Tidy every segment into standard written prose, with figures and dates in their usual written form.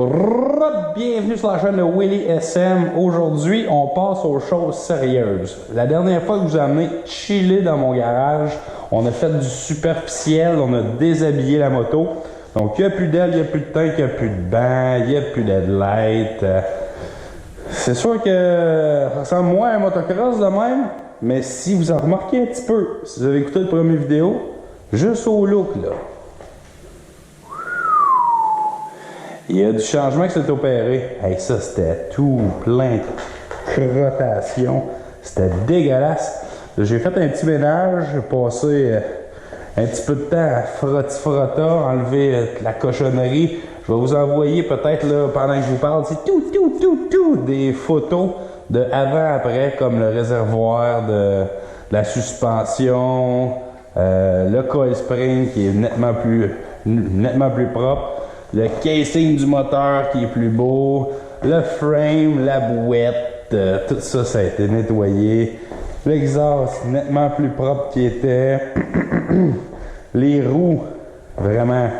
Bienvenue sur la chaîne de Willy SM. Aujourd'hui, on passe aux choses sérieuses. La dernière fois que je vous ai amené chiller dans mon garage, on a fait du superficiel, on a déshabillé la moto. Donc, il n'y a plus d'aile, il n'y a plus de tank, il n'y a plus de banc, il n'y a plus d'headlight. C'est sûr que ça ressemble moins à un motocross de même, mais si vous en remarquez un petit peu, si vous avez écouté le premier vidéo, juste au look là. Il y a du changement qui s'est opéré. Hey, ça, c'était tout plein de crottation. C'était dégueulasse. J'ai fait un petit ménage. J'ai passé un petit peu de temps à frotter, enlever la cochonnerie. Je vais vous envoyer peut-être là pendant que je vous parle, c'est tout des photos de avant-après, comme le réservoir de la suspension, le coil spring qui est nettement plus propre. Le casing du moteur qui est plus beau, le frame, la bouette, tout ça, ça a été nettoyé. L'exhaust, nettement plus propre qu'il était. Les roues, vraiment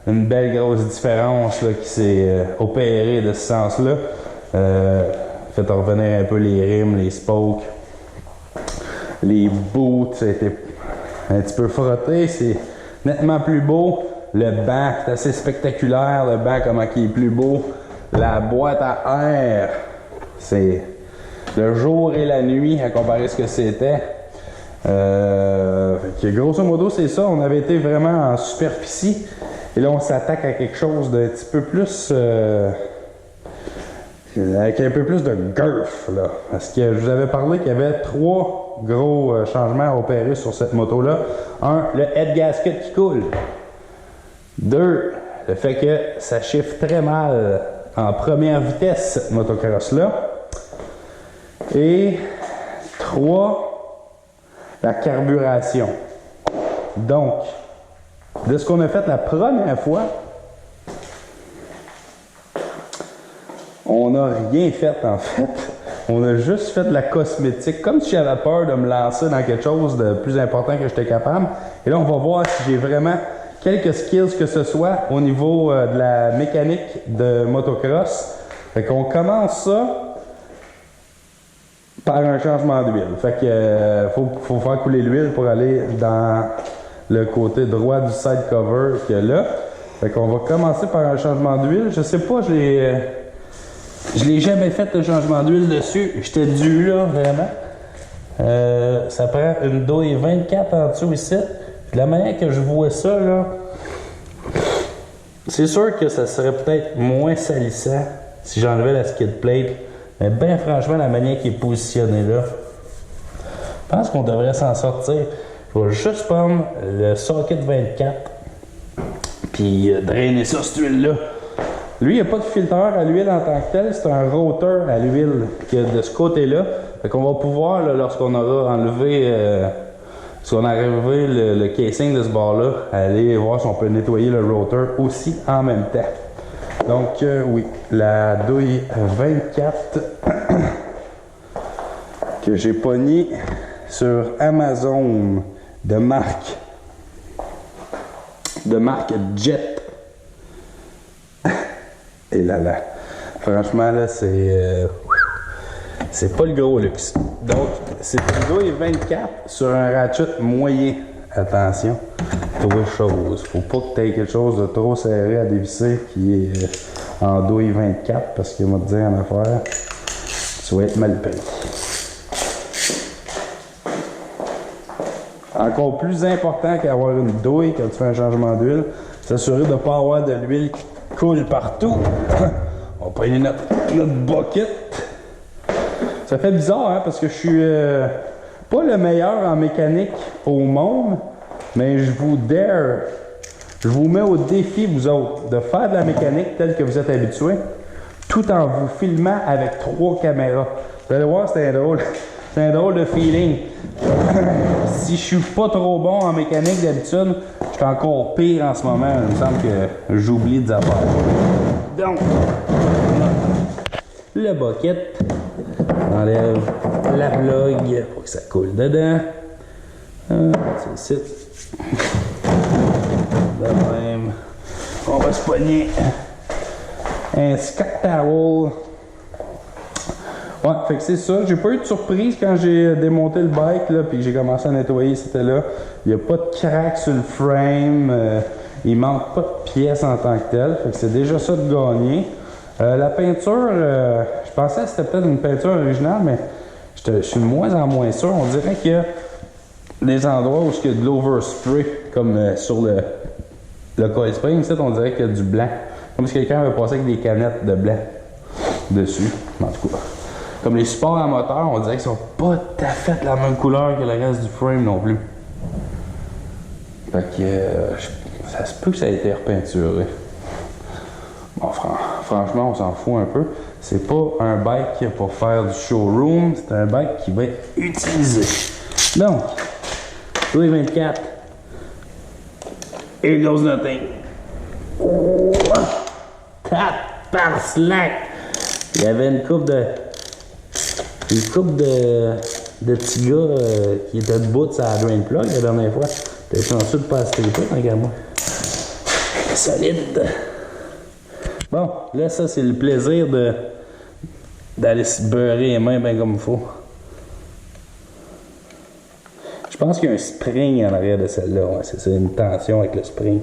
une belle grosse différence là, qui s'est opérée de ce sens-là. Fait revenir un peu les rimes, les spokes. Les boots, ça a été un petit peu frotté, c'est nettement plus beau. Le banc, c'est assez spectaculaire, le banc, comment il est plus beau. La boîte à air, c'est le jour et la nuit à comparer ce que c'était. Grosso modo, c'est ça. On avait été vraiment en superficie. Et là, on s'attaque à quelque chose d'un petit peu plus... avec un peu plus de girth, là. Parce que je vous avais parlé qu'il y avait 3 gros changements à opérer sur cette moto-là. 1, le head gasket qui coule. 2, le fait que ça chiffre très mal en première vitesse, cette motocross-là. Et 3, la carburation. Donc, de ce qu'on a fait la première fois, on n'a rien fait en fait. On a juste fait de la cosmétique, comme si j'avais peur de me lancer dans quelque chose de plus important que j'étais capable. Et là, on va voir si j'ai vraiment quelques skills que ce soit au niveau de la mécanique de motocross. Fait qu'on commence ça par un changement d'huile. Fait que faut faire couler l'huile pour aller dans le côté droit du side cover qu'il y a là. Fait qu'on va commencer par un changement d'huile. Je sais pas, je l'ai jamais fait le changement d'huile dessus. J'étais dû là, vraiment. Ça prend une douille 24 en dessous ici. De la manière que je vois ça, là, c'est sûr que ça serait peut-être moins salissant si j'enlevais la skid plate. Mais bien franchement, la manière qui est positionnée là, je pense qu'on devrait s'en sortir. Je vais juste prendre le socket 24 puis drainer ça, cette huile-là. Lui, il n'y a pas de filtreur à l'huile en tant que tel, c'est un rotor à l'huile qui est de ce côté-là. Fait qu'on va pouvoir, là, lorsqu'on aura enlevé... si on a enlevé le casing de ce bord-là, aller voir si on peut nettoyer le rotor aussi en même temps. Donc, oui, la douille 24 que j'ai pognée sur Amazon de marque Jet. Et là, franchement, là, c'est pas le gros luxe. Donc, c'est une douille 24 sur un ratchet moyen. Attention, 3 choses. Faut pas que tu aies quelque chose de trop serré à dévisser qui est en douille 24 parce qu'il va te dire en affaire, tu vas être mal pris. Encore plus important qu'avoir une douille quand tu fais un changement d'huile, s'assurer de ne pas avoir de l'huile qui coule partout. On va prendre notre bucket. Ça fait bizarre, hein, parce que je suis pas le meilleur en mécanique au monde, mais je vous mets au défi, vous autres, de faire de la mécanique telle que vous êtes habitués, tout en vous filmant avec 3 caméras. Vous allez voir, c'est un drôle de feeling. Si je suis pas trop bon en mécanique d'habitude, je suis encore pire en ce moment. Il me semble que j'oublie des affaires. Donc, le bucket. On enlève la plug pour que ça coule dedans. C'est ici. De même. On va se pogner un Scott Towel. Ouais, fait que c'est ça. J'ai pas eu de surprise quand j'ai démonté le bike là, puis que j'ai commencé à nettoyer, c'était là. Il n'y a pas de crack sur le frame. Il manque pas de pièces en tant que telle. Fait que c'est déjà ça de gagner. La peinture, je pensais que c'était peut-être une peinture originale, mais je suis de moins en moins sûr. On dirait qu'il y a des endroits où il y a de l'overspray, comme sur le coil spring. Ici, on dirait qu'il y a du blanc. Comme si quelqu'un avait passé avec des canettes de blanc dessus. En tout cas. Comme les supports à moteur, on dirait qu'ils sont pas tout à fait la même couleur que le reste du frame non plus. Fait que ça se peut que ça ait été repeinturé. Bon, franchement, on s'en fout un peu. C'est pas un bike pour faire du showroom, c'est un bike qui va être utilisé. Donc, 2024. Here goes nothing. Oh, tap par slack. Il y avait une couple de petits gars qui étaient debout de sa drain plug la dernière fois. T'es chanceux de pas acheter tout, regarde-moi. Solide. Bon, là, ça, c'est le plaisir d'aller se beurrer les mains bien comme il faut. Je pense qu'il y a un spring en arrière de celle-là. Ouais, c'est ça, une tension avec le spring.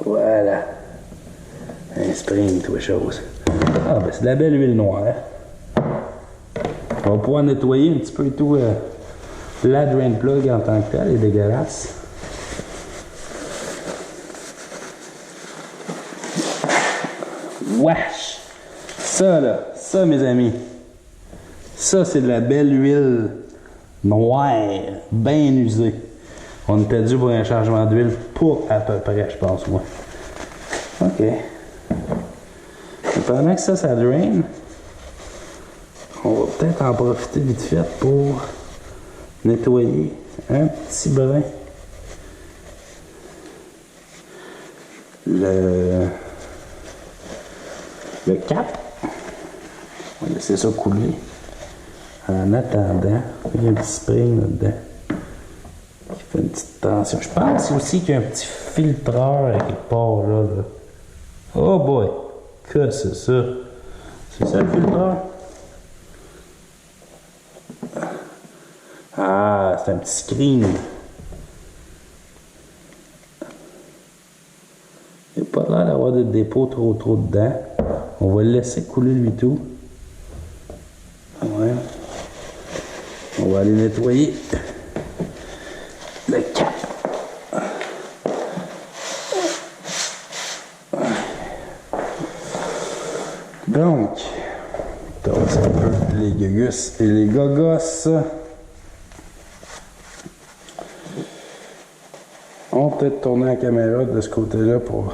Voilà. Un spring, toute chose. Ah, ben c'est de la belle huile noire. On va pouvoir nettoyer un petit peu tout la drain plug en tant que telle est dégueulasse. Wesh! Ça là, ça mes amis, ça c'est de la belle huile noire, bien usée. On était dû pour un changement d'huile, pas à peu près, je pense, moi. OK. Et pendant que ça drain, on va peut-être en profiter vite fait pour nettoyer un petit brin. Le cap. On va laisser ça couler. En attendant, il y a un petit spring là-dedans qui fait une petite tension. Je pense aussi qu'il y a un petit filtreur à quelque part là. Oh boy! Que c'est ça? C'est ça le filtreur? Ah, c'est un petit screen. Il n'y a pas l'air d'avoir de dépôt trop dedans. On va le laisser couler lui tout. Ouais. On va aller nettoyer le cap. Donc, tasse un peu les gugus et les gogos. On va peut-être tourner la caméra de ce côté-là pour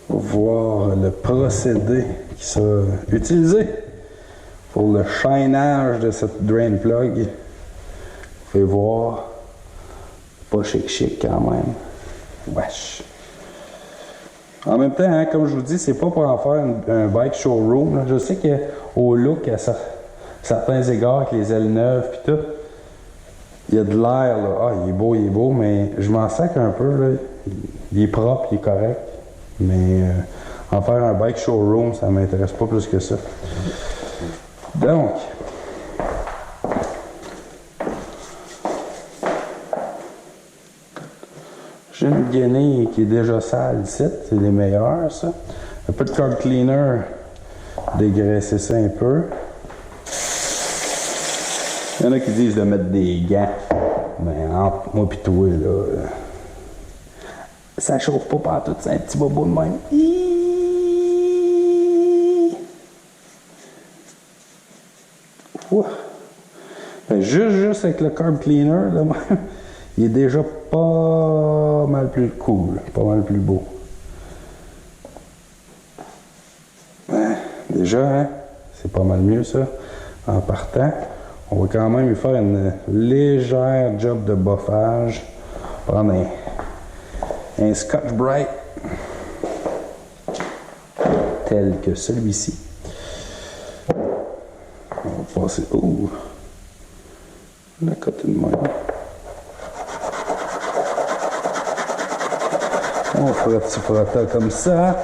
voir le procédé qui sera utilisé pour le chaînage de cette drain plug. Vous pouvez voir, pas chic quand même. Wesh. En même temps, hein, comme je vous dis, c'est pas pour en faire un bike showroom. Là. Je sais qu'au look, à certains égards, avec les ailes neuves et tout, il y a de l'air. Ah, il est beau, mais je m'en sac un peu. Là. Il est propre, il est correct. Mais en faire un bike showroom, ça m'intéresse pas plus que ça. Donc, j'ai une guenille qui est déjà sale ici, c'est les meilleurs ça. Un peu de carb cleaner, dégraisser ça un peu. Il y en a qui disent de mettre des gants. Mais entre moi et toi, là, ça chauffe pas partout, c'est un petit bobo de même. Ben, juste avec le carb cleaner, là, il est déjà pas mal plus cool, pas mal plus beau. Ben, déjà, hein, c'est pas mal mieux ça. En partant, on va quand même lui faire une légère job de boffage. Prendre un Scotch Brite tel que celui-ci. On va passer. Oh! La côté de moi. On frotte comme ça.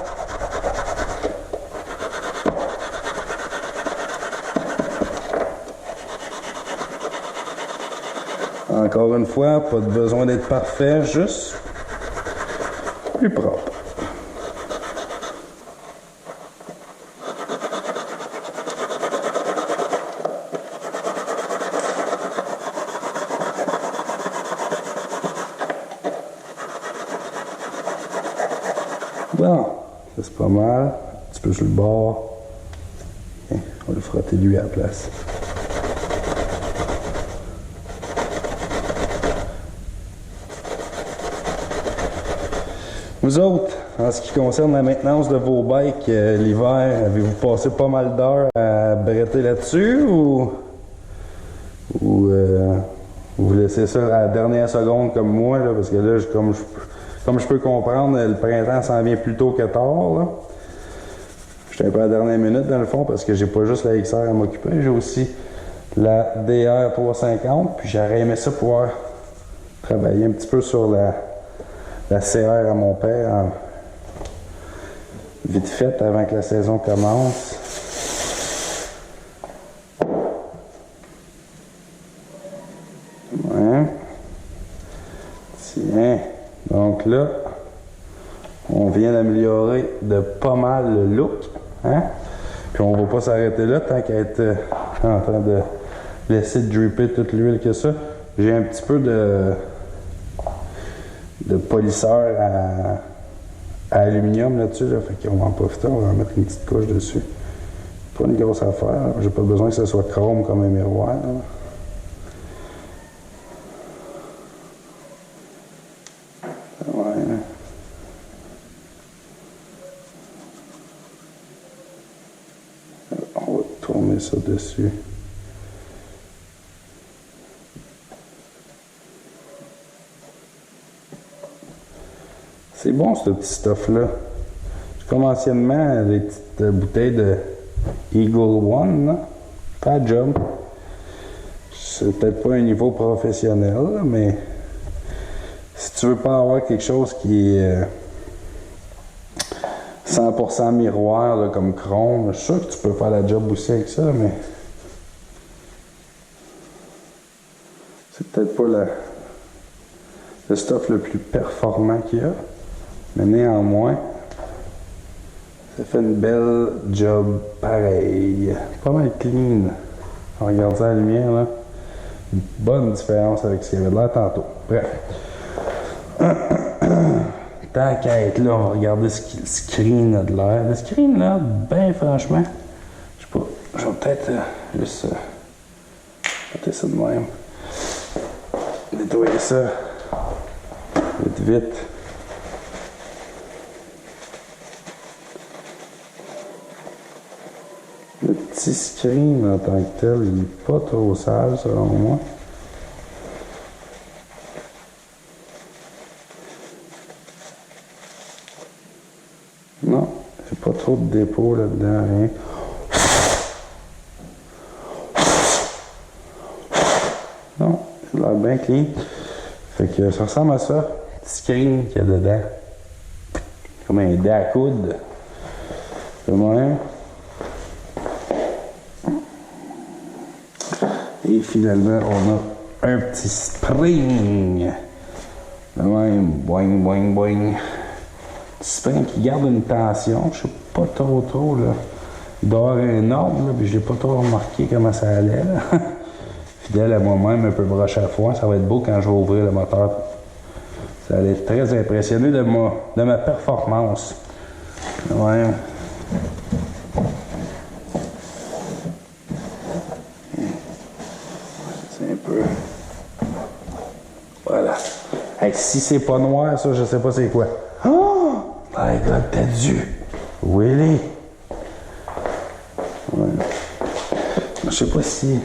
Encore une fois, pas de besoin d'être parfait, juste plus propre. Bon, ça c'est pas mal. Un petit peu sur le bord. Okay. On va le frotter lui à la place. Vous autres, en ce qui concerne la maintenance de vos bikes, l'hiver, avez-vous passé pas mal d'heures à bretter là-dessus ou vous laissez ça à la dernière seconde comme moi, là, parce que là, comme je peux comprendre, le printemps s'en vient plus tôt que tard. Là. J'étais un peu à la dernière minute dans le fond parce que j'ai pas juste la XR à m'occuper, j'ai aussi la DR 350, puis j'aurais aimé ça pouvoir travailler un petit peu sur la CR à mon père vite fait avant que la saison commence. Ouais. Tiens. Donc là, on vient d'améliorer de pas mal le look. Hein? Puis on va pas s'arrêter là tant qu'à être en train de laisser dripper toute l'huile que ça. J'ai un petit peu de polisseur à aluminium là-dessus, là, fait qu'on va en profiter, on va en mettre une petite couche dessus. Pas une grosse affaire, j'ai pas besoin que ce soit chrome comme un miroir. Là. Ouais. On va tourner ça dessus. C'est bon ce petit stuff-là. Comme anciennement, les petites bouteilles de Eagle One, là. Pas de job. C'est peut-être pas un niveau professionnel, là, mais si tu veux pas avoir quelque chose qui est 100% miroir, là, comme chrome, je suis sûr que tu peux faire la job aussi avec ça, mais c'est peut-être pas le stuff le plus performant qu'il y a. Mais néanmoins, ça fait une belle job pareil. Pas mal clean. En regardant la lumière, là, une bonne différence avec ce qu'il y avait de l'air tantôt. Bref. Tant qu'à être là, on va regarder ce que le screen a de l'air. Le screen, là, ben franchement, je sais pas, je vais peut-être juste jeter ça de même. Nettoyer ça. Vite. Le petit screen en tant que tel, il n'est pas trop sale selon moi. Non, il n'y a pas trop de dépôt là-dedans, rien. Non, il a l'air bien clean. Fait que ça ressemble à ça. Petit screen qu'il y a dedans. Comme un dé à coude. De même. Et finalement, on a un petit spring. De même, boing, boing, boing. Petit spring qui garde une tension. Je sais pas trop, là. Il doit y avoir un ordre, là, puis je n'ai pas trop remarqué comment ça allait, là. Fidèle à moi-même, un peu broche à foin. Ça va être beau quand je vais ouvrir le moteur. Ça allait être très impressionné de ma performance. Ouais. C'est un peu... Voilà. Hey, si c'est pas noir, ça, je sais pas c'est quoi. Oh! My God, t'as dû. Really? Ouais. Je sais pas si...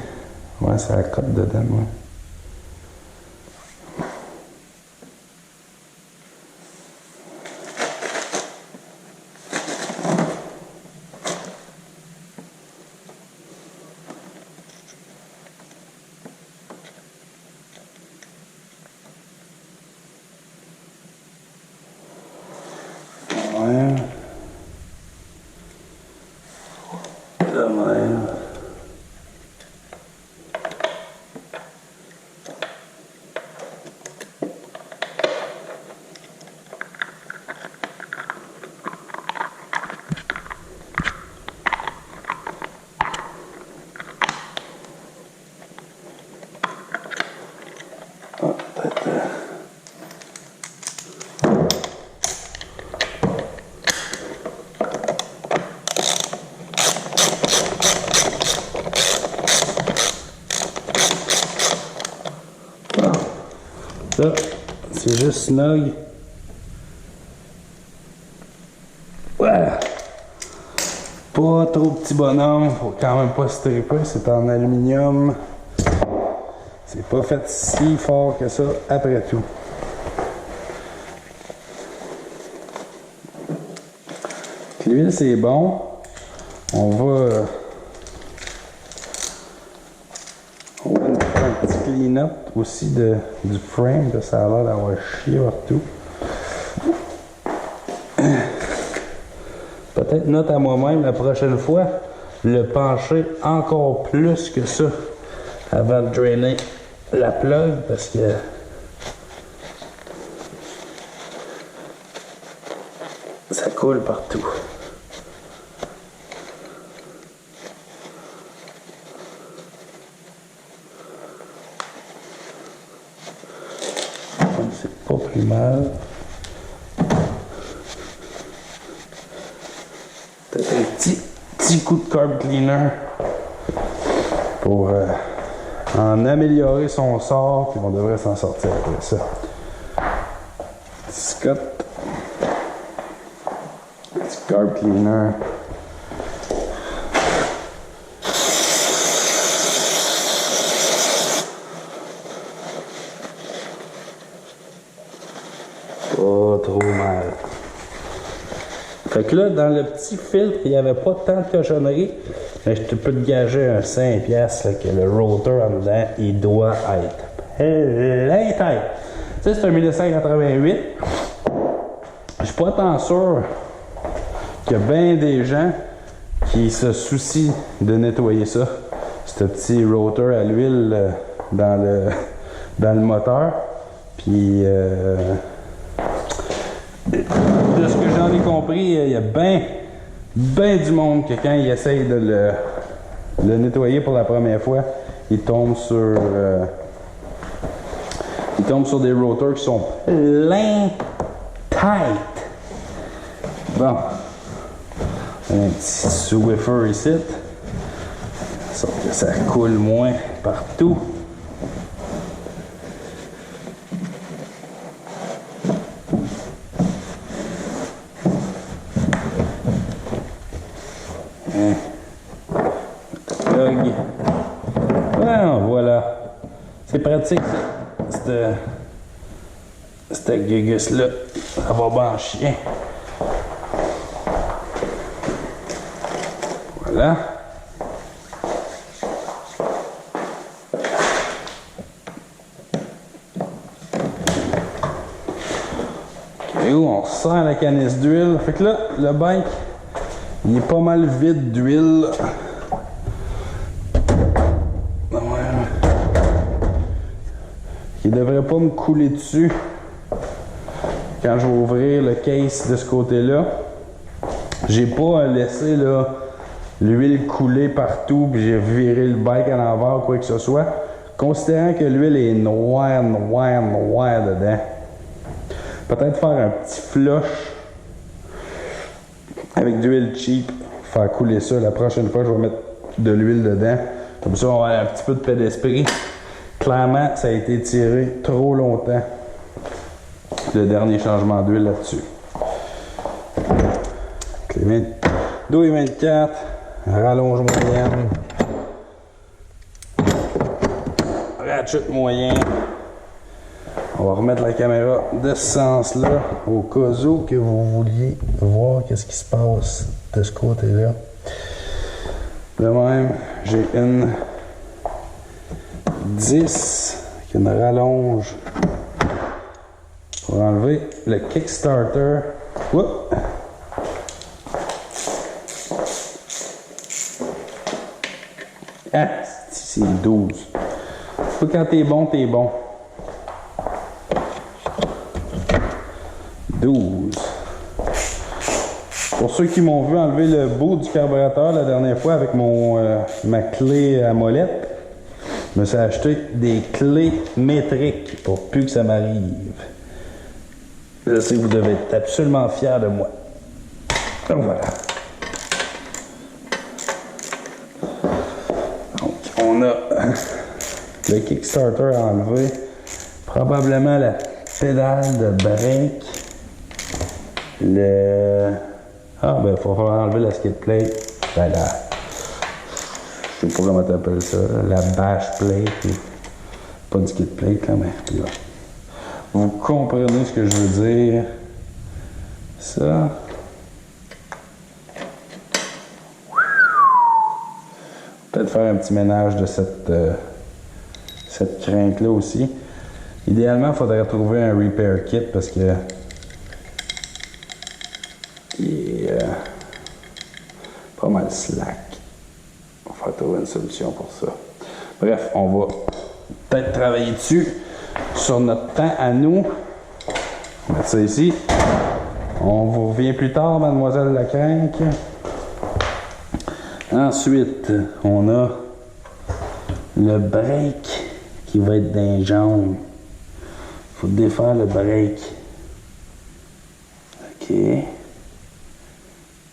Ouais, ça a cote dedans, moi. Ça, c'est juste snug. Voilà. Pas trop petit bonhomme, faut quand même pas se triper, c'est en aluminium. C'est pas fait si fort que ça, après tout. L'huile, c'est bon. On va faire un petit clean-up aussi du frame, que ça a l'air d'avoir chié partout. Peut-être note à moi-même la prochaine fois, le pencher encore plus que ça avant de drainer la plug parce que ça coule partout. C'est pas plus mal. Peut-être un petit coup de carb cleaner pour en améliorer son sort, puis on devrait s'en sortir après ça. Scott. Petit carb cleaner. Pas trop mal. Fait que là, dans le petit filtre, il n'y avait pas tant de cochonneries. Mais je peux te gager un 5$ là, que le rotor en dedans, il doit être plein tête. Tu sais, c'est un 1988. Je suis pas tant sûr qu'il y a bien des gens qui se soucient de nettoyer ça. Ce petit rotor à l'huile dans le moteur. Puis de ce que j'en ai compris, il y a bien du monde que quand il essaye de le nettoyer pour la première fois, il tombe sur des rotors qui sont plein tight. Bon, un petit Swiffer ici, sauf que ça coule moins partout. Voilà. C'est pratique, cette gugus-là. Ça va bien chier. Voilà. Et où on sert la canisse d'huile. Fait que là, le bike, il est pas mal vide d'huile. Il devrait pas me couler dessus quand je vais ouvrir le case de ce côté-là. J'ai pas laissé l'huile couler partout puis j'ai viré le bike à l'envers ou quoi que ce soit. Considérant que l'huile est noire dedans. Peut-être faire un petit flush avec d'huile cheap. Faire couler ça. La prochaine fois, je vais mettre de l'huile dedans. Comme ça, on va avoir un petit peu de paix d'esprit. Clairement, ça a été tiré trop longtemps, le dernier changement d'huile là-dessus. Clé 2,24, rallonge moyenne, ratchet moyen. On va remettre la caméra de ce sens-là, au cas où que vous vouliez voir qu'est-ce qui se passe de ce côté-là. De même, j'ai une 10 avec une rallonge pour enlever le Kickstarter. Oups. Ah, c'est 12. Quand t'es bon, t'es bon. 12. Pour ceux qui m'ont vu enlever le bout du carburateur la dernière fois avec ma clé à molette, je me suis acheté des clés métriques pour plus que ça m'arrive. Je sais que vous devez être absolument fiers de moi. Donc voilà. Donc on a le Kickstarter à enlever. Probablement la pédale de break. Ah, ben, il va falloir enlever la skid plate. Ben, je sais pas comment t'appelles ça, la bash plate. Pas du skid plate, là, mais là. Vous comprenez ce que je veux dire. Ça. Peut-être faire un petit ménage de cette crainte-là aussi. Idéalement, il faudrait trouver un repair kit parce que il est pas mal slack. On va trouver une solution pour ça. Bref, on va peut-être travailler dessus sur notre temps à nous. On va mettre ça ici. On vous revient plus tard, mademoiselle la crinque. Ensuite, on a le break qui va être d'un jaune. Il faut défaire le break. OK.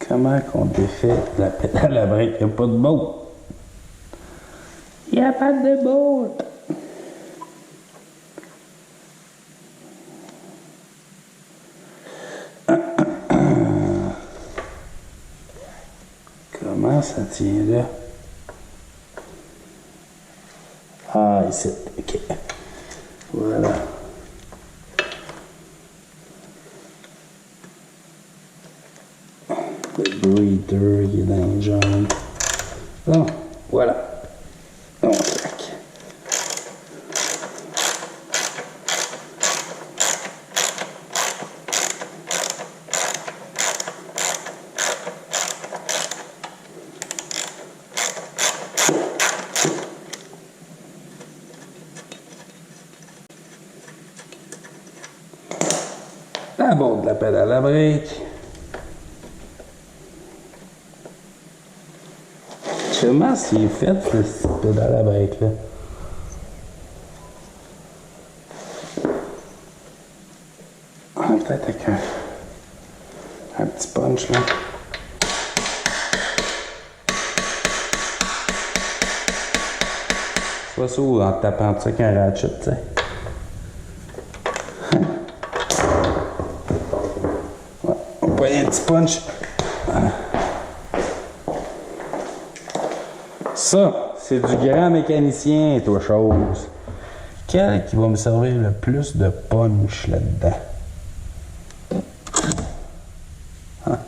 Comment qu'on défait la pédale à break? Il n'y a pas de bout. Il n'y a pas de bout. Comment ça tient là? Ah, ici. OK. Voilà. Le breather, il est dans le jaune. Bon, voilà. On sac. La bord de la pédale à break. Comment c'est fait, ce pédale à break là? Peut-être avec un petit punch là. Soit ça ou en tapant dessus avec un ratchet, tu sais. Ouais, on va prendre un petit punch. Ça, c'est du grand mécanicien, toi, chose. Quel qui va me servir le plus de punch là-dedans? Hein?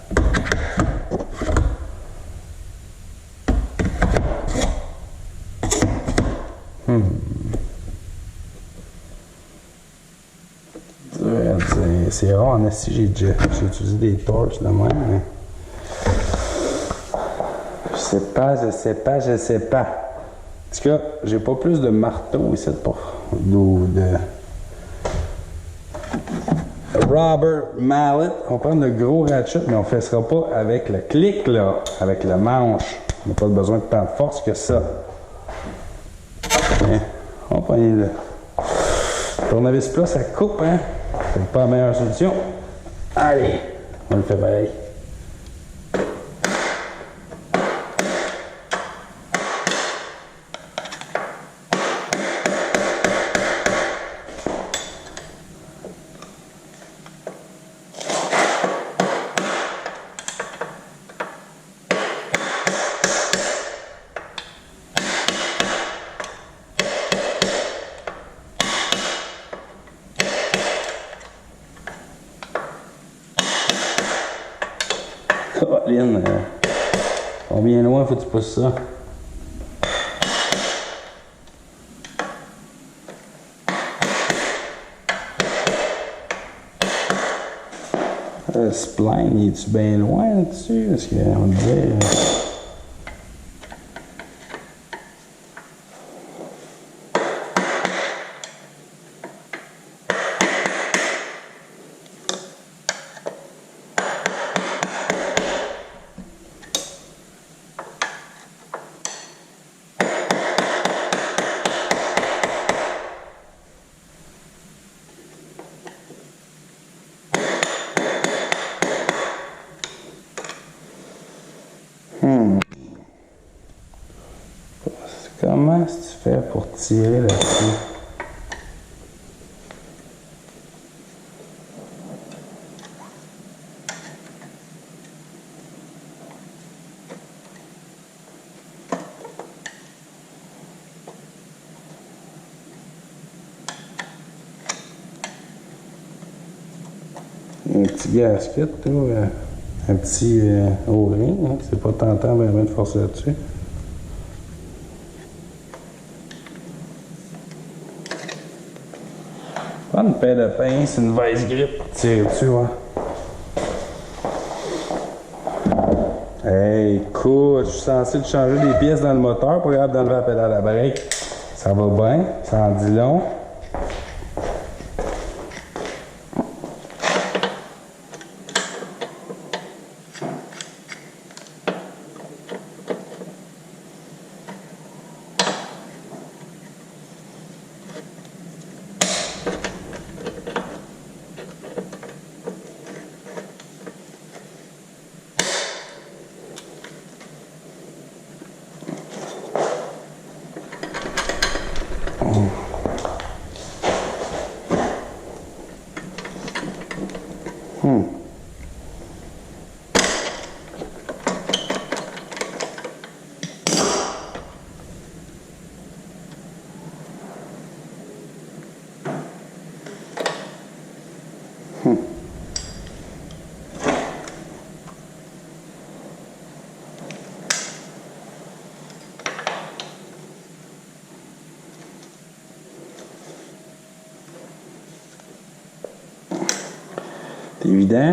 C'est rare, en esti, j'ai utilisé des torches de même, mais... Je sais pas. En tout cas, j'ai pas plus de marteau ici pour de Robert Mallet. On va prendre le gros ratchet, mais on ne fessera pas avec le clic, là, avec le manche. On n'a pas besoin de tant de force que ça. Bien, on va prendre le tournevis plat, ça coupe, hein? C'est pas la meilleure solution. Allez, on le fait pareil. Colin, combien loin faut que tu pousses ça? Le spline, il est-tu bien loin là-dessus? Parce qu'on dirait... Comment est-ce que tu fais pour tirer là-dessus? petit gasket, là, un petit O-ring, hein, c'est pas tentant vraiment de forcer là-dessus. Prendre une paire de pinces, une vice grip, tirer dessus, ouais. Hey, écoute, je suis censé te changer des pièces dans le moteur pour être d'enlever la pédale à break. Ça va bien, ça en dit long. C'est évident.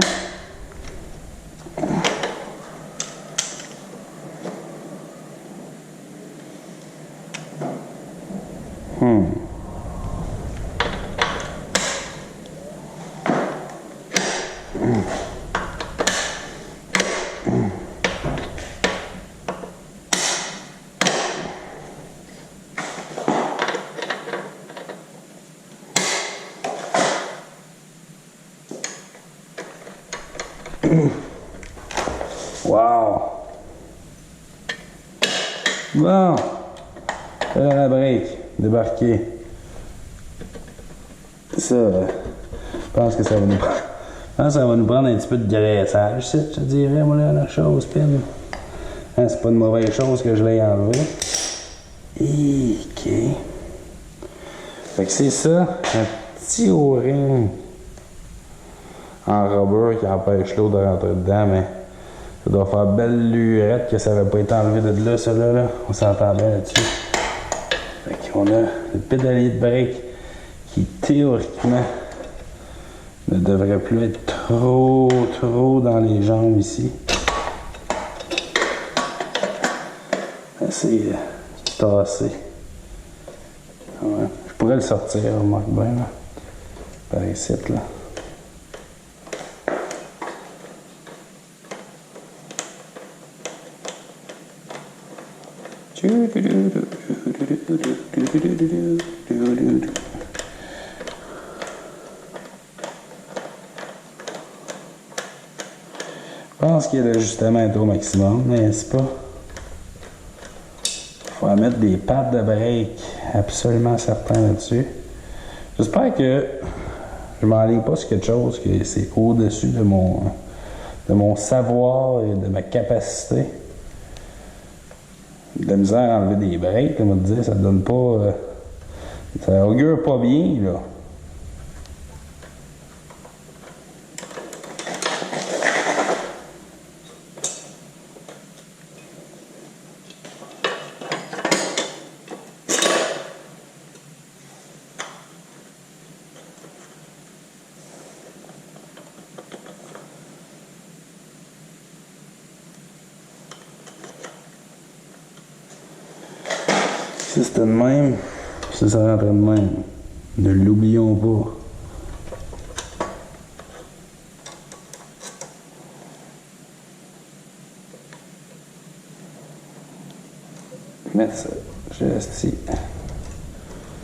Wow! Bon! Là, la break, débarquer. Ça, je pense que ça va nous prendre. Je pense que ça va nous prendre un petit peu de graissage, je te dirais, moi, là, la chose, pin. Hein, c'est pas une mauvaise chose que je l'ai enlevé. OK. Fait que c'est ça, un petit O-ring en rubber qui empêche l'eau de rentrer dedans, mais ça doit faire belle lurette que ça n'avait pas été enlevé de là, celui-là. Là. On s'entend bien là-dessus. Fait qu'on a le pédalier de break qui, théoriquement, ne devrait plus être trop dans les jambes ici. Assez tassé. Ouais. Je pourrais le sortir, remarque bien, là. Par ici, là. Je pense que l'ajustement est au maximum, n'est-ce pas? Il faut mettre des pattes de break absolument certains là-dessus. J'espère que je ne m'enligne pas sur quelque chose que c'est au-dessus de mon savoir et de ma capacité. De la misère à enlever des breaks, on va te dire, ça donne pas. Ça augure pas bien, là. Si c'était de même, si ça rentrait de même, ne l'oublions pas. Mettre ça juste ici.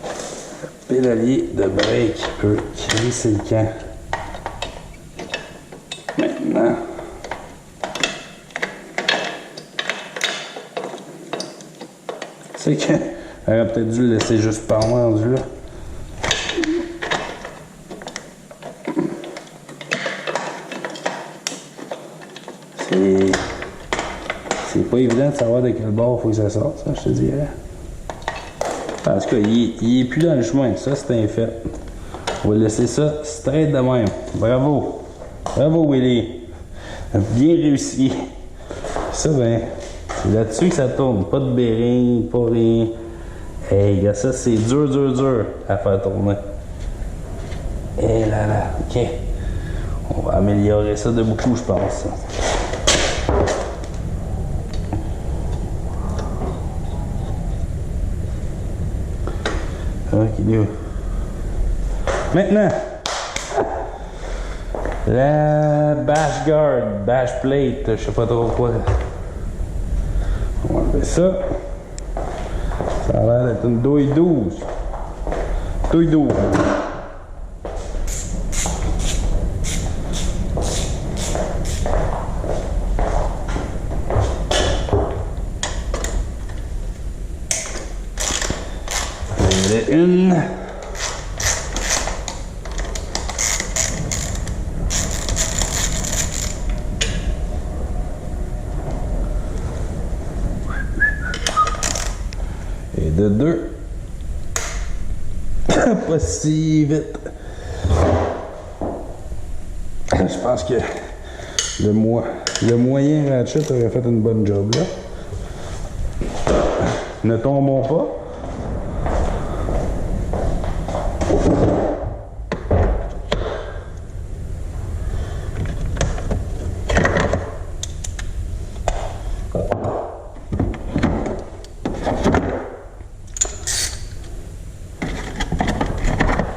Le pédalier de break peut crisser le camp. Maintenant, c'est que j'aurais peut-être dû le laisser juste par moi rendu là. C'est pas évident de savoir de quel bord il faut que ça sorte, ça, je te dirais. Parce qu'il est plus dans le chemin, ça c'est un fait. On va laisser ça straight de même. Bravo! Bravo Willy. Bien réussi. Ça, ben, c'est là-dessus que ça tourne. Pas de bearing, pas rien. Hey, gars, ça, c'est dur à faire tourner. Et là, ok. On va améliorer ça de beaucoup, je pense. Ok, maintenant, la bash guard, bash plate, je sais pas trop quoi. On va enlever ça. Ça a l'air d'être une douille 12. Douille 12. Une. Et de deux. Pas si vite. Je pense que le moyen ratchet aurait fait une bonne job là. Ne tombons pas.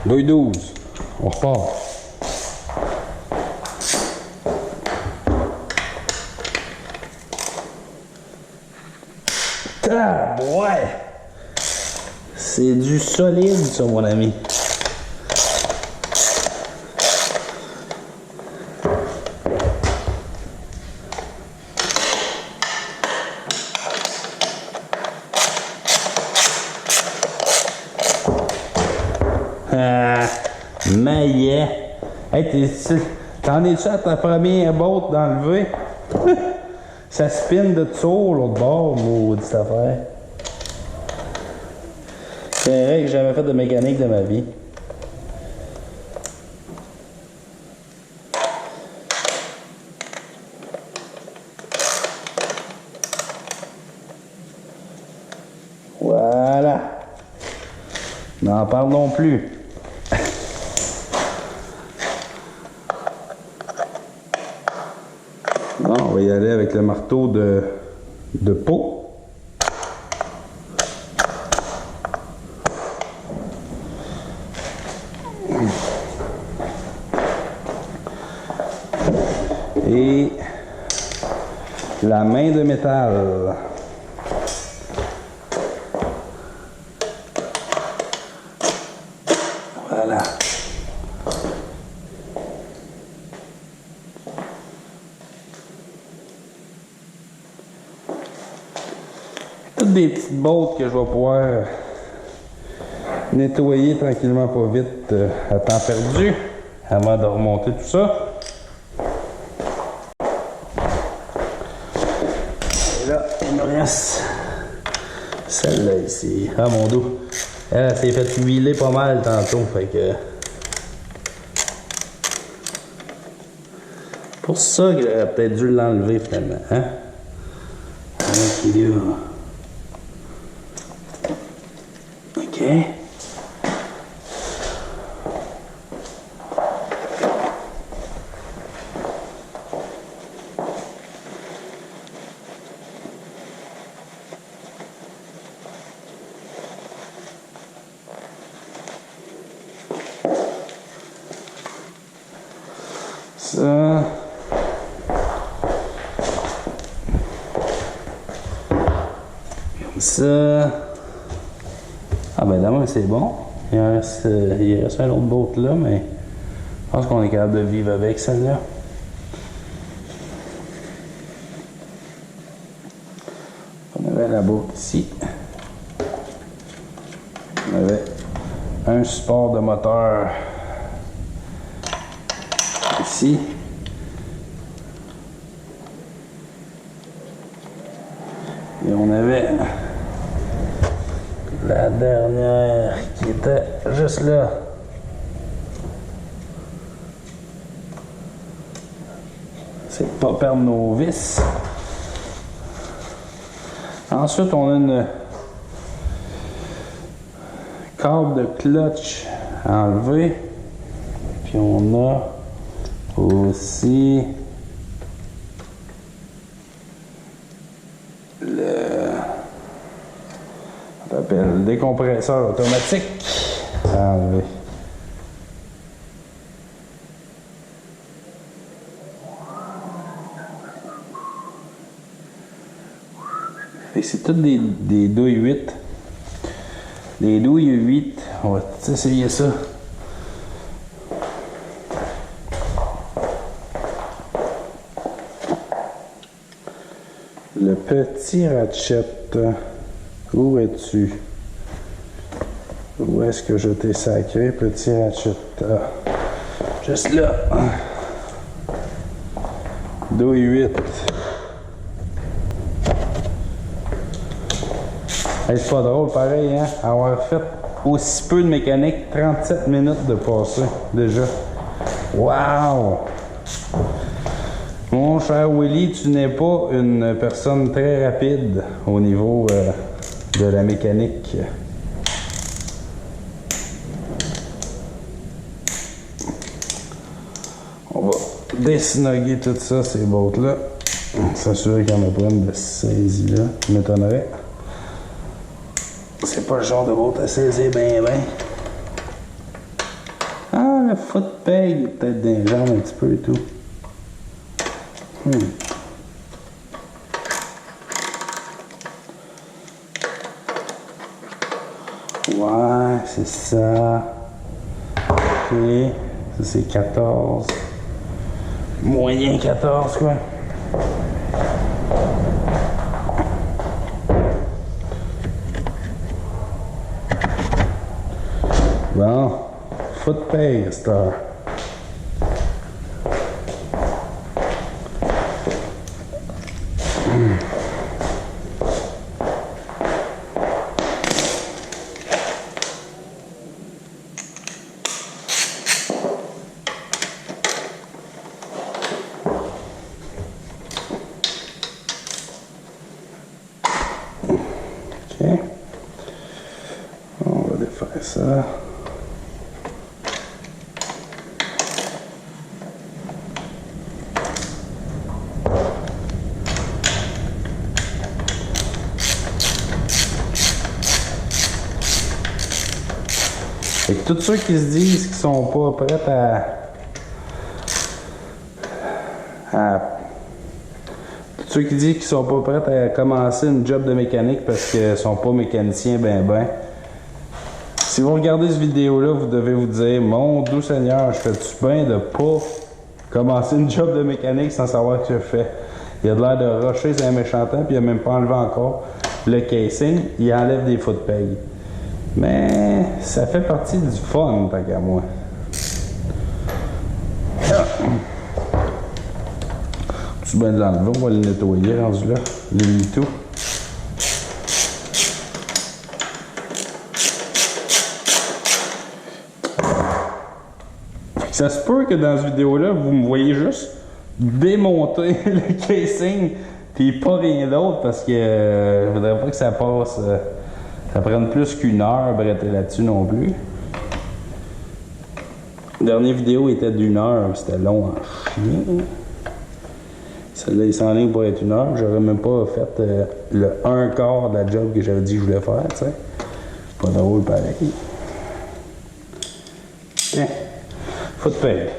Douille 12. On repart. Ah, ouais! C'est du solide, ça, mon ami. Maillet. Hey, t'en es-tu à ta première botte d'enlever? Ça spin de tour l'autre bord, maudite affaire. C'est vrai que j'ai jamais fait de mécanique de ma vie. Voilà. N'en parlons plus. Bon, on va y aller avec le marteau de peau. Et la main de métal. Voilà. Toutes des petites bottes que je vais pouvoir nettoyer tranquillement pas vite à temps perdu avant de remonter tout ça. Et là, il me reste celle-là ici. Ah mon dos. Elle s'est fait huiler pas mal tantôt, fait que... Pour ça que j'aurais peut-être dû l'enlever finalement, hein? OK. Ça. Comme ça. Ah ben d'abord c'est bon. Il reste un autre boat là, mais je pense qu'on est capable de vivre avec celle-là. On avait la boat ici. On avait un support de moteur ici. Et on avait la dernière qui était juste là. pas perdre nos vis. Ensuite, on a une câble de clutch à enlever. Puis on a aussi le décompresseur automatique à enlever. C'est toutes des douilles 8. Les douilles 8, on va tout essayer ça. Le petit ratchet, où es-tu? Où est-ce que je t'ai sacré, petit ratchet? Ah, juste là. Douille 8. Hey, c'est pas drôle, pareil, hein? Avoir fait aussi peu de mécanique, 37 minutes de passer, déjà. Wow! Mon cher Willy, tu n'es pas une personne très rapide au niveau de la mécanique. On va désnoguer tout ça, ces bottes-là. S'assurer qu'il n'y en a pas une de saisie là, m'étonnerait. C'est pas le genre de botte à saisir ben. Ah, le foot peg est peut-être dans les jambes un petit peu et tout. Ouais, c'est ça. Ok. Ça, c'est 14. Moyen 14, quoi. Bon. Foot peg, star. OK. On va défaire ça. Et tous ceux qui se disent qu'ils sont pas prêts tous ceux qui disent qu'ils sont pas prêts à commencer une job de mécanique parce qu'ils sont pas mécaniciens ben. Si vous regardez cette vidéo-là, vous devez vous dire, mon doux Seigneur, je fais-tu bien de pas commencer une job de mécanique sans savoir ce que je fais? Il a de l'air de rusher sur un méchant temps, puis il a même pas enlevé encore le casing, il enlève des foot pegs. Mais ça fait partie du fun, tant qu'à moi. Tu viens de l'enlever, on va le nettoyer rendu là, le mito. Ça se peut que dans cette vidéo-là, vous me voyez juste démonter le casing, puis pas rien d'autre, parce que je voudrais pas que ça passe. Ça prenne plus qu'une heure bretter là-dessus non plus. La dernière vidéo était d'1 heure, c'était long en chien. Celle-là, il s'enligne pour être 1 heure. J'aurais même pas fait le 1/4 de la job que j'avais dit que je voulais faire, tu sais. Pas drôle pareil. Tiens, foot peg.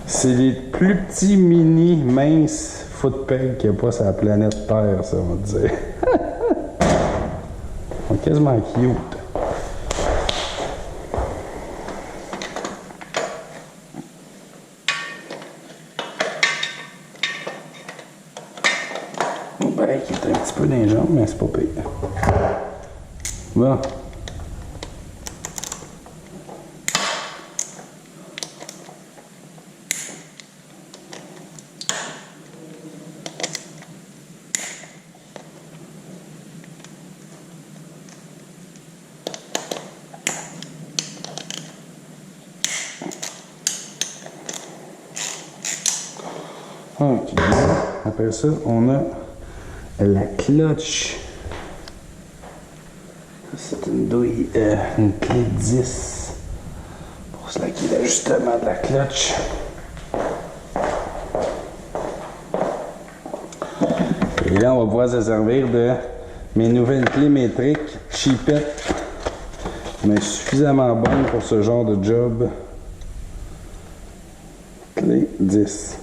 C'est les plus petits mini minces foot peg qu'il n'y a pas sur la planète Terre, ça, on va dire. Ils sont quasiment cute. Ben, qui est un petit peu dans les jambes, mais c'est pas pire. Bon. Ok. Après ça, on a la clutch. C'est une douille, une clé 10 pour slacker l'ajustement de la clutch. Et là, on va pouvoir se servir de mes nouvelles clés métriques cheapettes, mais suffisamment bonnes pour ce genre de job. Clé 10.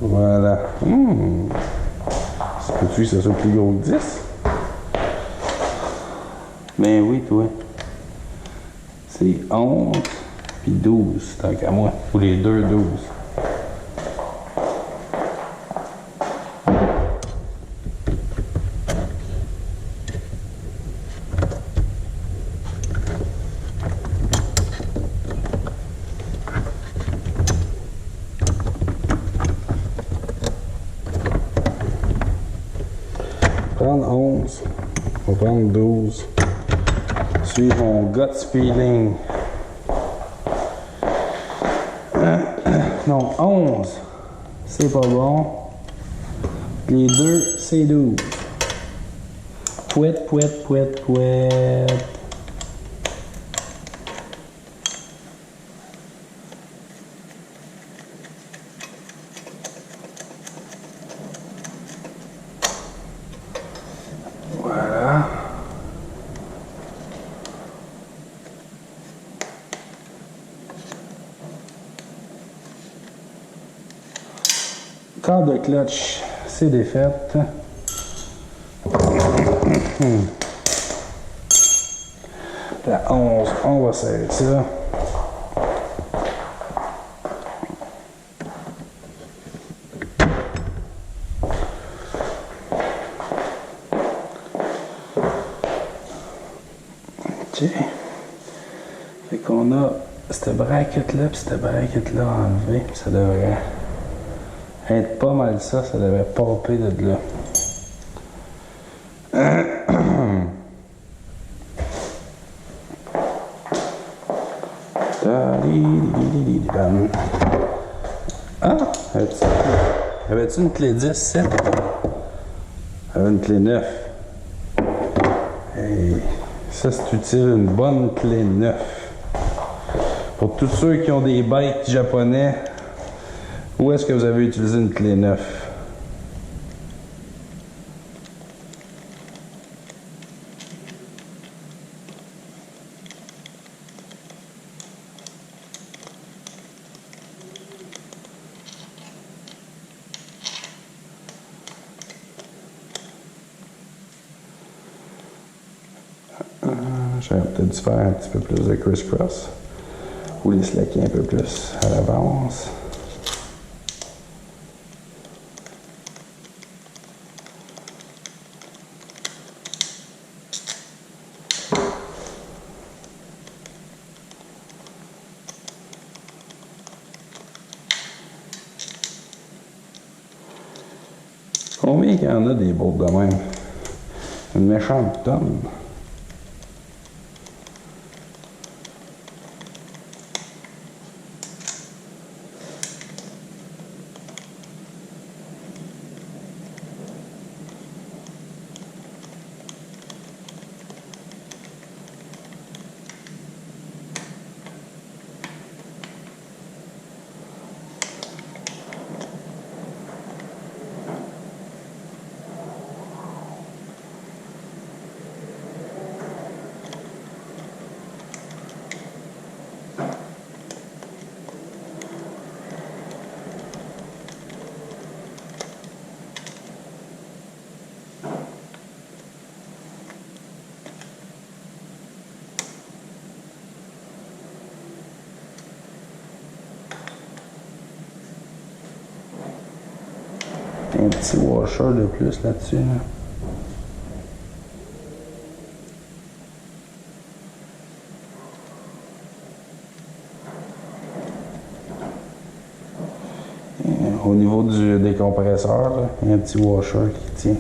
Voilà. Peux-tu que ça soit plus gros que 10? Ben oui, toi. C'est 11 puis 12, tant qu'à moi. Ou les deux 12. Prendre 11, on va prendre 12, suivre mon gut feeling. Donc 11, c'est pas bon. Les deux, c'est 12. Pouette, pouette, pouette, pouette. Voilà. Quart de clutch, c'est défaite. La 11, on va serrer ça. OK. Fait qu'on a cette braquette-là puis cette braquette-là enlevée. Ça devrait être pas mal ça. Ça devrait popper de là. Ah! Avais-tu une clé 10, 7? Avait une clé 9. Hey, ça, c'est utile, une bonne clé 9. Pour tous ceux qui ont des bikes japonais, où est-ce que vous avez utilisé une clé 9? J'aurais peut-être dû faire un petit peu plus de criss-cross ou les slacker un peu plus à l'avance. Combien il y en a des bolts de même? Une méchante tonne. Un petit washer de plus là-dessus. Là. Au niveau des compresseurs, là, il y a un petit washer qui tient.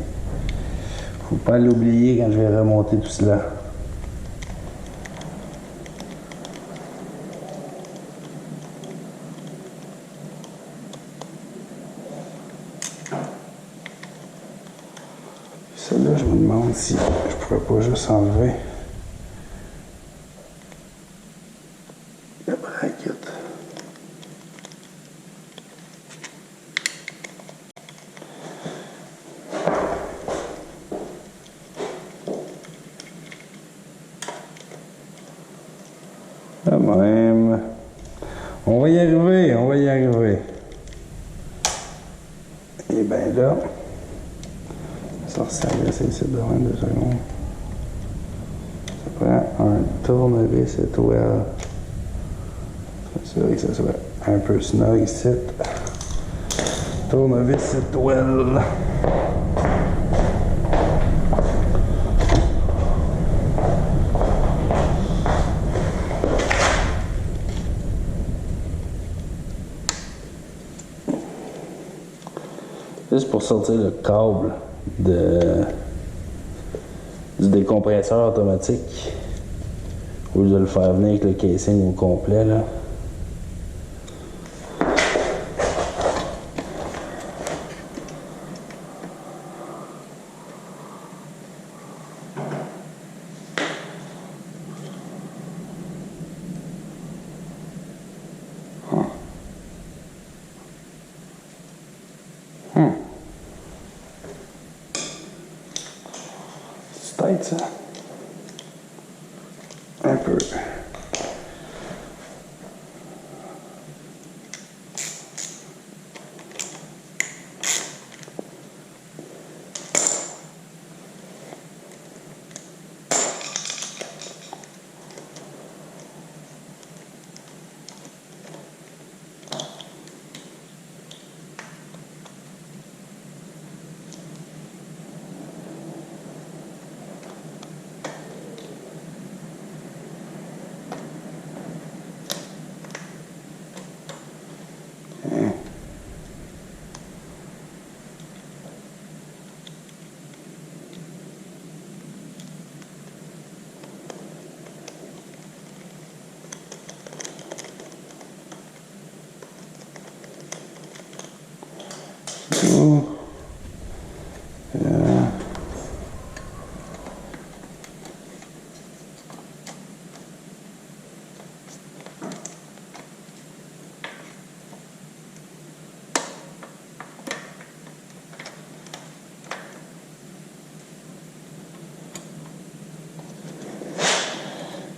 Faut pas l'oublier quand je vais remonter tout cela. Celle-là, je me demande si je pourrais pas juste enlever la braquette. Quand même. On va y arriver, on va y arriver. Et bien là, ça resserre, c'est ici devant 2 secondes. Ça prend un tournevis étoile. S'assurer que ça soit un peu snug ici. Tournevis étoile. Juste pour sortir le câble du décompresseur automatique, au lieu de le faire venir avec le casing au complet, là. C'est tight, ça. Un peu.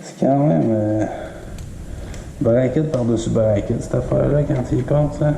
C'est quand même braquette par-dessus braquette, cette affaire-là, quand tu y penses, hein?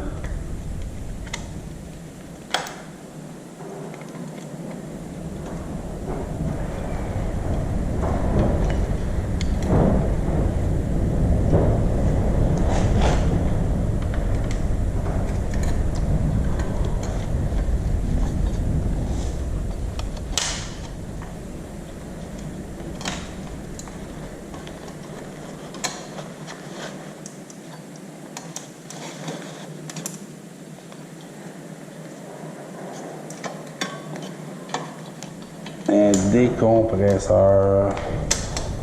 Un décompresseur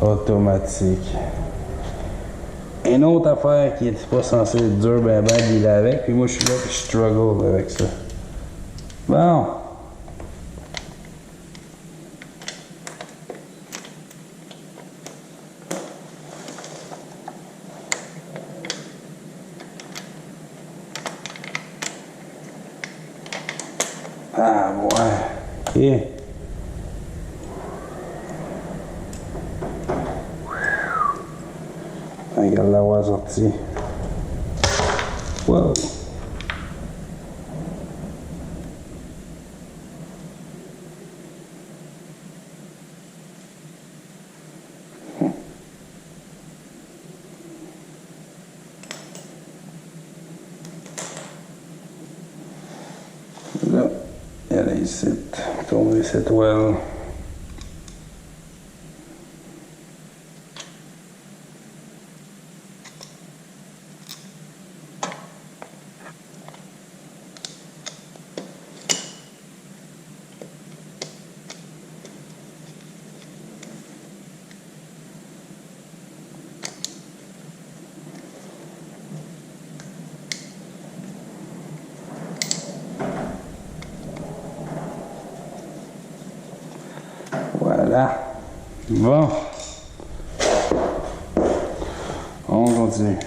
automatique. Une autre affaire qui n'était pas censée être dure ben ben dealer avec, puis moi je suis là et je struggle avec ça. Bon. Ah ouais. Ok. Regarde l'avoir sorti. Wow. Là, elle est ici. Tourner cette toile. Voilà. Bon. On continue.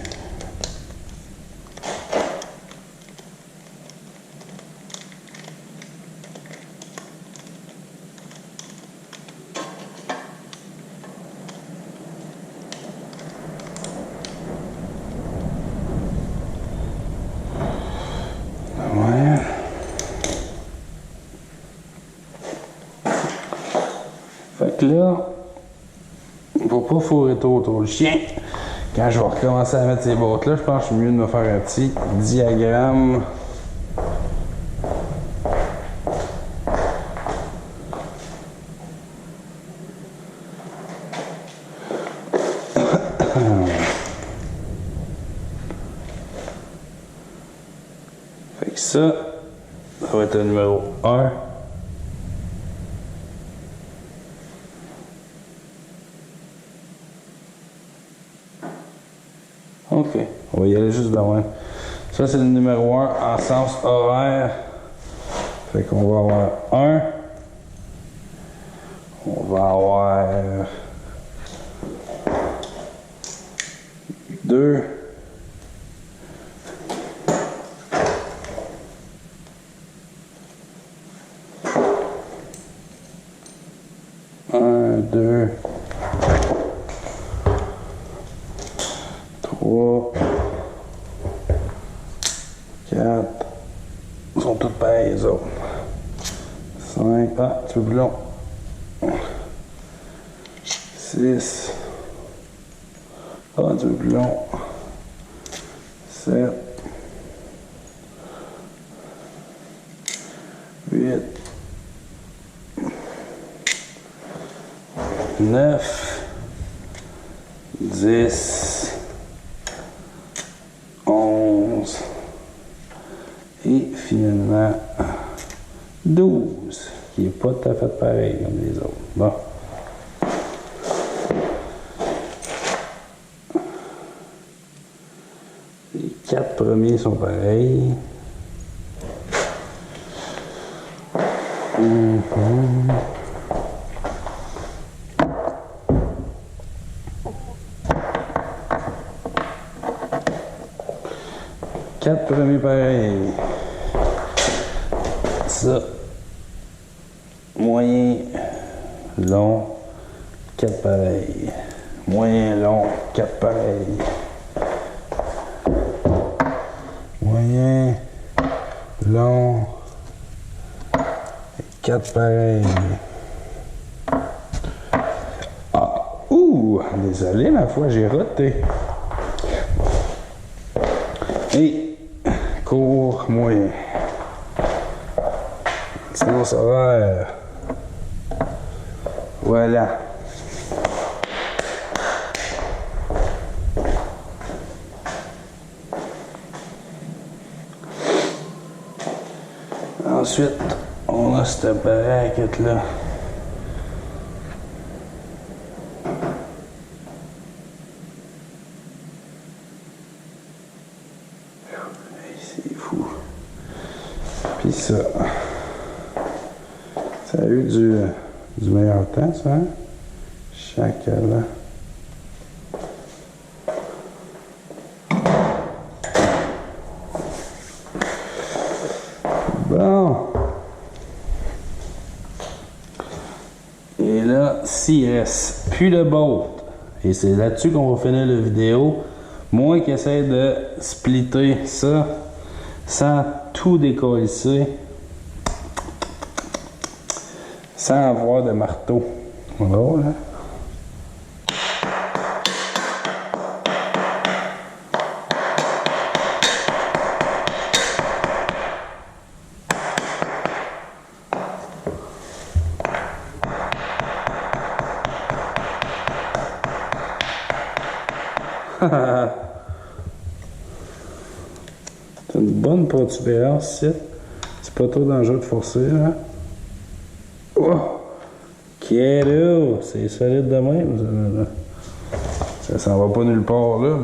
Ouais. Fait que là, pour pas fourrer trop le chien, quand je vais recommencer à mettre ces bottes-là, je pense que c'est mieux de me faire un petit diagramme. Fait que ça va être le numéro 1. OK, on va y aller juste de même. Ça, c'est le numéro 1 en sens horaire. Fait qu'on va avoir 1. On va avoir 2. 1, 2, 3, 4. Ils sont tous pareils, les autres. 5. Ah, un petit peu plus long. 6. Ah, un petit peu plus long. 7. 8. 9, 10, 11 et finalement 12, qui n'est pas tout à fait pareil comme les autres. Bon. Les 4 premiers sont pareils. Quatre premiers pareils. Ça. Moyen, long, 4 pareils. Moyen, long, 4 pareils. Moyen, long, 4 pareils. Ah, ouh, désolé, ma foi, j'ai raté. Et court, moyen. Sinon, ça va. Voilà. Ensuite, on a cette braquette-là. C'est fou. Puis ça. Ça a eu du meilleur temps, ça, hein? Chaque là. Bon. Et là, s'il reste plus de bolt, et c'est là-dessus qu'on va finir la vidéo, moi qui essaie de splitter ça sans tout décoller, sans avoir de marteau. Voilà. C'est une bonne protubérance ici. C'est pas trop dangereux de forcer, là. Oh! Quel c'est solide de même. Ça s'en va pas nulle part, là.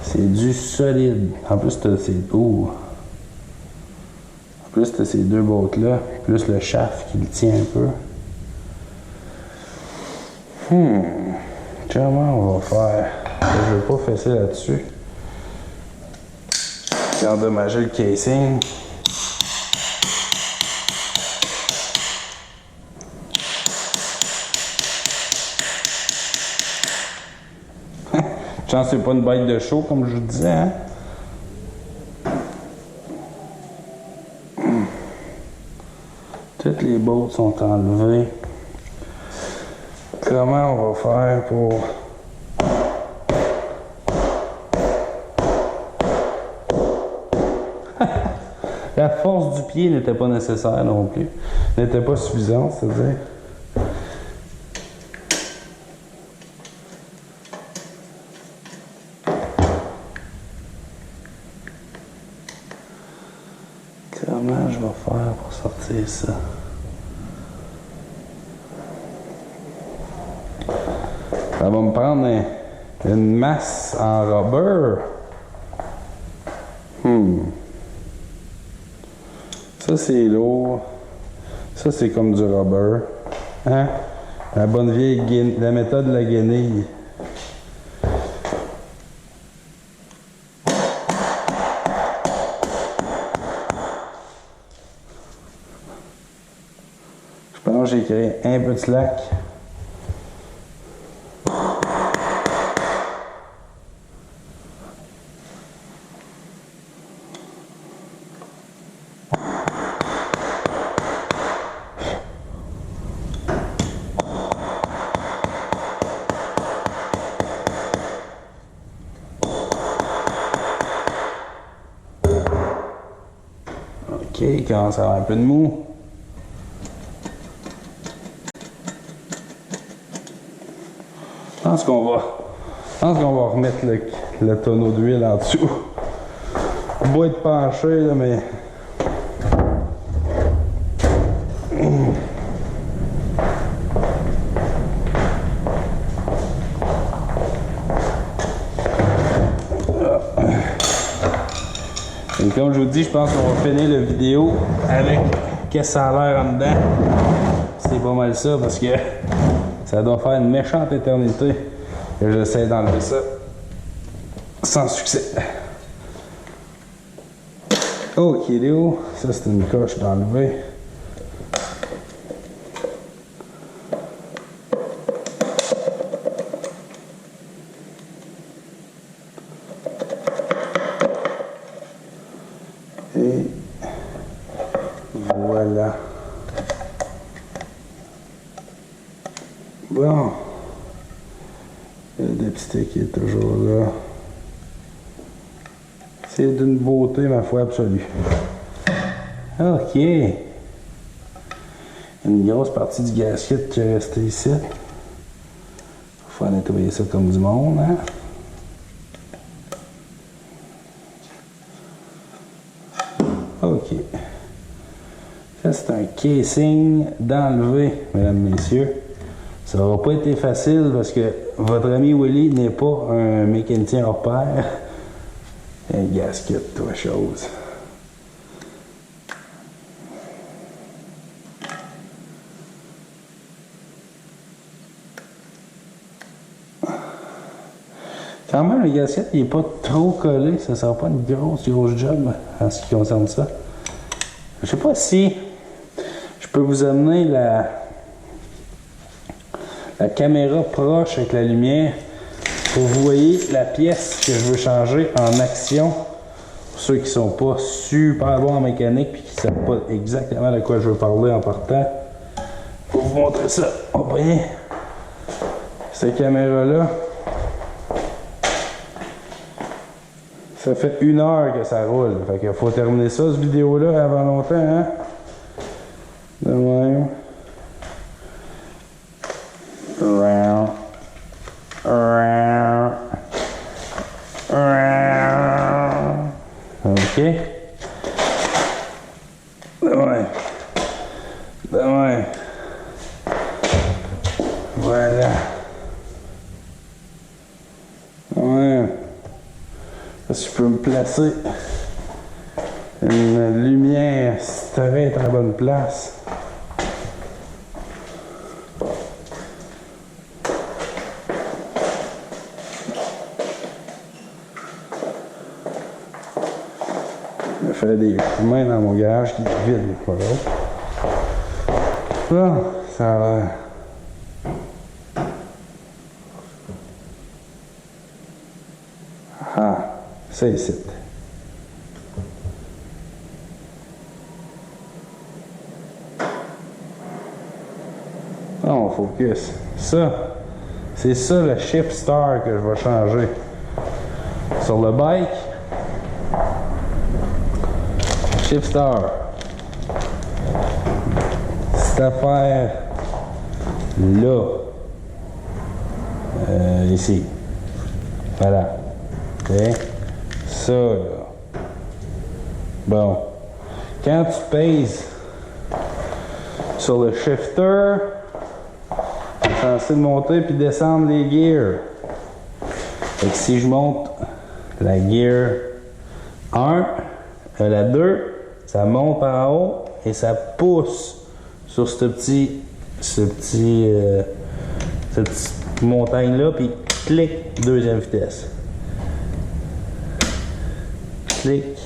C'est du solide. En plus, t'as ces... Oh. En plus, t'as ces deux bottes-là, plus le shaft qui le tient un peu. Comment on va faire? Je ne vais pas fesser là-dessus. J'ai endommagé le casing. Chance c'est pas une bête de show comme je vous disais, hein? Toutes les bolts sont enlevées. Comment on va faire pour... La force du pied n'était pas nécessaire non plus. N'était pas suffisante, c'est-à-dire. Comment je vais faire pour sortir ça? Ça va me prendre une masse en rubber. Ça, c'est lourd. Ça, c'est comme du rubber. Hein? La bonne vieille la méthode de la guenille. Je pense que j'ai créé un peu de slack. OK, il commence à avoir un peu de mou. Je pense qu'on va remettre le tonneau d'huile en dessous. Il va être penché, là, mais... Et comme je vous dis, je pense qu'on va finir la vidéo avec qu'est-ce que ça a l'air en dedans. C'est pas mal ça parce que ça doit faire une méchante éternité que j'essaie d'enlever ça sans succès. Ok, Léo, ça c'est une coche d'enlever. Et voilà. Bon. Le dipstick qui est toujours là. C'est d'une beauté, ma foi absolue. OK. Une grosse partie du gasket qui est restée ici. Il faut nettoyer ça comme du monde, hein? OK. Ça, c'est un casing d'enlever, mesdames, messieurs. Ça n'aura pas été facile parce que votre ami Willy n'est pas un mécanicien hors pair. Un gasket, toi, chose. Quand même, le gasket, il n'est pas trop collé. Ça ne sera pas une grosse job en ce qui concerne ça. Je ne sais pas si je peux vous amener la caméra proche avec la lumière pour que vous voyez la pièce que je veux changer en action. Pour ceux qui ne sont pas super bons en mécanique et qui ne savent pas exactement de quoi je veux parler en partant. Pour vous montrer ça. Vous voyez? Cette caméra-là. Ça fait 1 heure que ça roule. Fait qu'il faut terminer ça, cette vidéo-là, avant longtemps, hein? De même. OK. De même. De même. Voilà. De même. Si je peux me placer une lumière straight à la bonne place. Je me ferais des chemins dans mon garage qui est vide, pas l'autre. Là, ça a l'air. Ah, c'est ici. Non, focus. Ça, c'est ça le Shift Star que je vais changer. Sur le bike, Shift Star. Cette affaire là. Ici. Voilà. OK? Ça, là. Bon. Quand tu pèses sur le shifter, tu es censé monter puis descendre les gears. Fait que si je monte la gear 1, la 2, ça monte en haut et ça pousse sur cette petite montagne-là, puis clic, deuxième vitesse. Clic.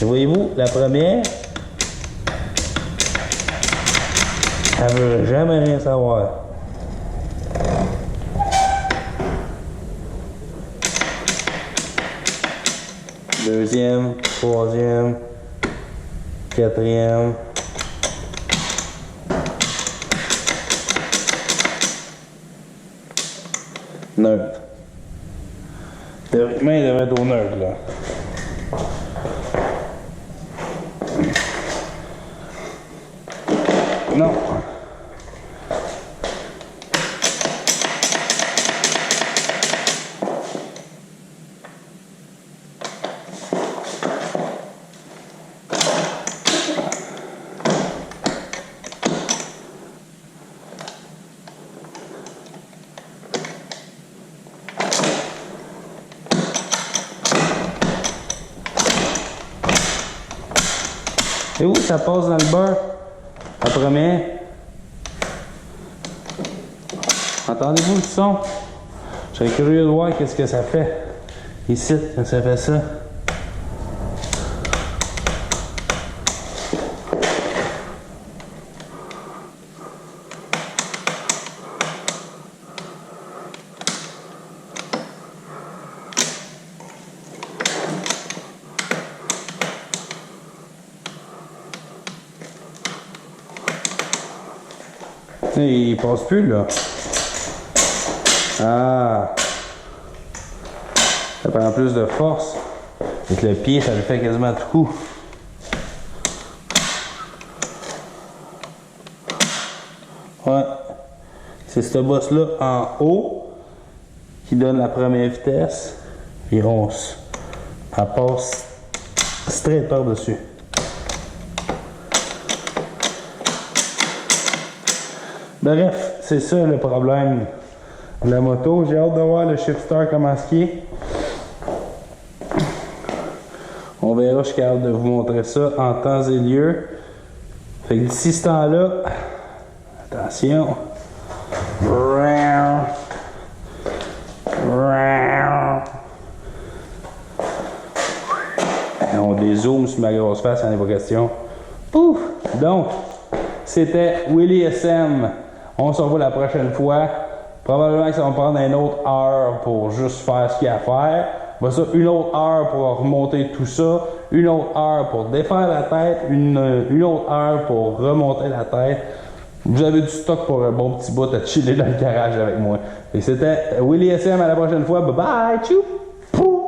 Et voyez-vous, la première, elle veut jamais rien savoir. Deuxième, troisième, quatrième. Neutre. Théoriquement, il devrait être au neutre, là. Non. Et où ça passe dans le beurre? La première. Entendez-vous le son? Je serais curieux de voir qu'est-ce que ça fait. Ici, quand ça fait ça. Il passe plus là. Ah. Ça prend plus de force. Avec le pied, ça le fait quasiment tout coup. Ouais. C'est ce boss-là en haut qui donne la première vitesse. Puis elle passe straight par-dessus. Bref, c'est ça le problème de la moto. J'ai hâte de voir le shifter comment ce qui est. On verra, je suis capable de vous montrer ça en temps et lieu. Fait que d'ici ce temps-là, attention. On dézoome sur ma grosse face, il n'y en a pas question. Pouf! Donc, c'était Willy SM. On se revoit la prochaine fois. Probablement que ça va me prendre une autre heure pour juste faire ce qu'il y a à faire. Après ça, une autre heure pour remonter tout ça. Une autre heure pour défaire la tête. Une autre heure pour remonter la tête. Vous avez du stock pour un bon petit bout à chiller dans le garage avec moi. Et c'était Willy SM, à la prochaine fois. Bye bye! Tchou! Pou!